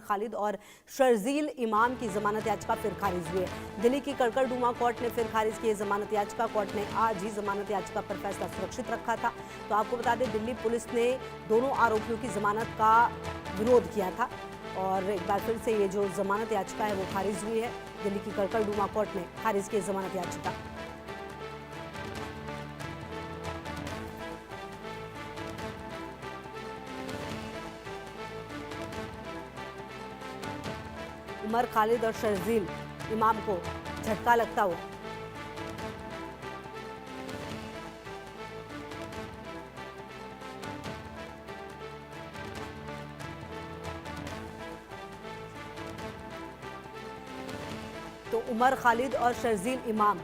खालिद और शर्जील इमाम की जमानत याचिका फिर खारिज हुई है। दिल्ली की कड़कड़डूमा कोर्ट ने फिर खारिज की जमानत याचिका। कोर्ट ने आज ही जमानत याचिका पर फैसला सुरक्षित रखा था। तो आपको बता दें, दिल्ली पुलिस ने दोनों आरोपियों की जमानत का विरोध किया था और एक बार फिर से ये जो जमानत याचिका है वो खारिज हुई है। दिल्ली की कड़कड़डूमा कोर्ट ने खारिज की जमानत याचिका। उमर खालिद और शर्जील इमाम को झटका लगता हुआ तो उमर खालिद और शर्जील इमाम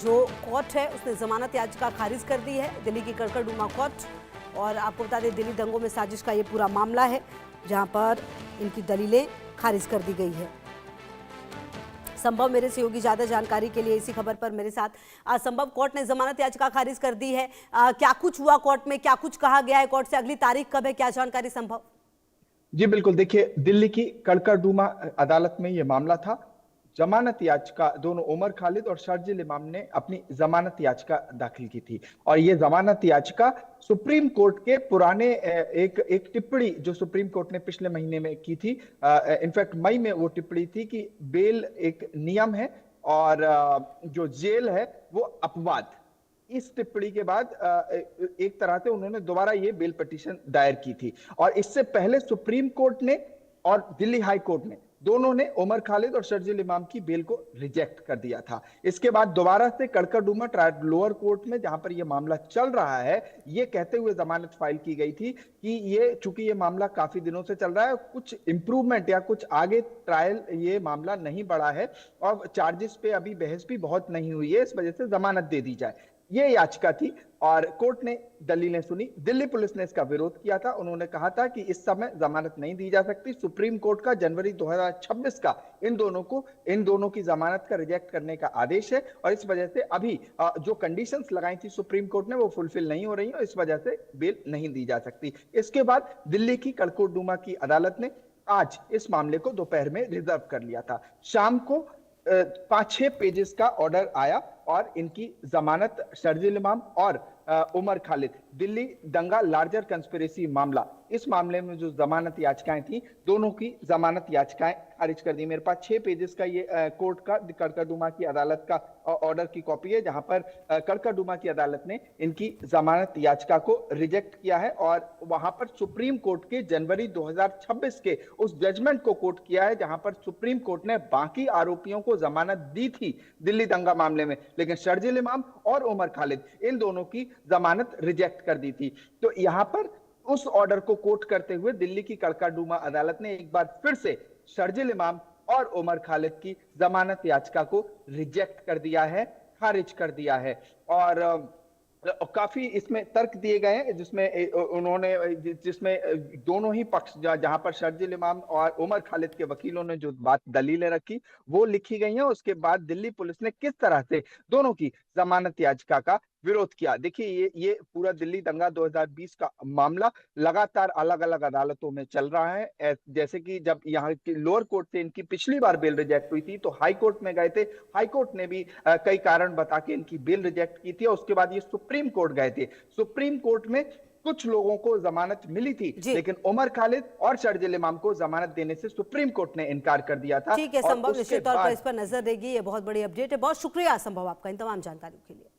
जो कोर्ट है उसने जमानत याचिका खारिज कर दी है, दिल्ली की कड़कड़डूमा कोर्ट। और आपको बता दें, दिल्ली दंगों में साजिश का ये पूरा मामला है जहां पर इनकी दलीलें खारिज कर दी गई है। संभव मेरे सहयोगी ज्यादा जानकारी के लिए इसी खबर पर मेरे साथ संभव, कोर्ट ने जमानत याचिका खारिज कर दी है, क्या कुछ हुआ कोर्ट में, क्या कुछ कहा गया है कोर्ट से, अगली तारीख कब है, क्या जानकारी संभव? जी बिल्कुल, देखिए दिल्ली की कड़कड़डूमा अदालत में यह मामला था। जमानत याचिका दोनों उमर खालिद और शर्जील इमाम ने अपनी जमानत याचिका दाखिल की थी और ये जमानत याचिका सुप्रीम कोर्ट के पुराने एक टिप्पणी जो सुप्रीम कोर्ट ने पिछले महीने में की थी, इनफैक्ट मई में वो टिप्पणी थी कि बेल एक नियम है और जो जेल है वो अपवाद। इस टिप्पणी के बाद एक तरह से उन्होंने दोबारा ये बेल पिटीशन दायर की थी और इससे पहले सुप्रीम कोर्ट ने और दिल्ली हाई कोर्ट ने दोनों ने उमर खालिद और शर्जील इमाम की बेल को रिजेक्ट कर दिया था। इसके बाद दोबारा से कड़कड़डूमा ट्रायल लोअर कोर्ट में जहां पर यह मामला चल रहा है, ये कहते हुए जमानत फाइल की गई थी कि ये चूंकि ये मामला काफी दिनों से चल रहा है, कुछ इंप्रूवमेंट या कुछ आगे ट्रायल ये मामला नहीं बढ़ा है और चार्जेस पे अभी बहस भी बहुत नहीं हुई है, इस वजह से जमानत दे दी जाए, ये याचिका थी। और कोर्ट ने दलीलें सुनी, दिल्ली पुलिस ने इसका विरोध किया था। उन्होंने कहा था कि इस समय जमानत नहीं दी जा सकती। सुप्रीम कोर्ट का जनवरी 2026 का इन दोनों की जमानत का रिजेक्ट करने का आदेश है और इस वजह से अभी जो कंडीशंस लगाई थी सुप्रीम कोर्ट ने वो फुलफिल नहीं हो रही है, इस वजह से बेल नहीं दी जा सकती। इसके बाद दिल्ली की कड़कड़डूमा की अदालत ने आज इस मामले को दोपहर में रिजर्व कर लिया था। शाम को 5-6 पेजेस का ऑर्डर आया और इनकी जमानत शर्जील इमाम और उमर खालिद, दिल्ली दंगा लार्जर कंस्पिरेसी मामला, इस मामले में जो जमानत याचिकाएं थी दोनों की जमानत याचिकाएं खारिज कर दी। मेरे पास 6 पेजेस का ये कोर्ट का कड़कड़डूमा की अदालत का ऑर्डर की कॉपी है जहां पर कड़कड़डूमा की अदालत ने इनकी जमानत याचिका को रिजेक्ट किया है और वहां पर सुप्रीम कोर्ट के जनवरी 2026 के उस जजमेंट को कोट किया है जहां पर सुप्रीम कोर्ट ने बाकी आरोपियों को जमानत दी थी दिल्ली दंगा मामले में, लेकिन शर्जील इमाम और उमर खालिद इन दोनों की जमानत रिजेक्ट कर दी थी। तो यहां पर उस ऑर्डर को कोट करते हुए दिल्ली की कड़कड़डूमा अदालत ने एक बार फिर से शर्जील इमाम और उमर खालिद की जमानत याचिका को रिजेक्ट कर दिया है, खारिज कर दिया है। और काफी इसमें तर्क दिए गए हैं जिसमें दोनों ही पक्ष जहां पर शर्जील इमाम और उमर खालिद के वकीलों ने जो बात दलीलें रखी वो लिखी गई हैं। उसके बाद दिल्ली पुलिस ने किस तरह से दोनों की जमानत याचिका का विरोध किया। देखिए ये पूरा दिल्ली दंगा 2020 का मामला लगातार अलग अलग अदालतों में चल रहा है। जैसे कि जब यहाँ की लोअर कोर्ट से इनकी पिछली बार बेल रिजेक्ट हुई थी तो हाई कोर्ट में गए थे, हाई कोर्ट ने भी कई कारण बता के इनकी बेल रिजेक्ट की थी और उसके बाद ये सुप्रीम कोर्ट गए थे। सुप्रीम कोर्ट में कुछ लोगों को जमानत मिली थी लेकिन उमर खालिद और शर्जील इमाम को जमानत देने से सुप्रीम कोर्ट ने इनकार कर दिया था। ठीक है संभव, निश्चित तौर पर इस पर नजर देगी। ये बहुत बड़ी अपडेट है। बहुत शुक्रिया संभव आपका इन तमाम जानकारियों के लिए।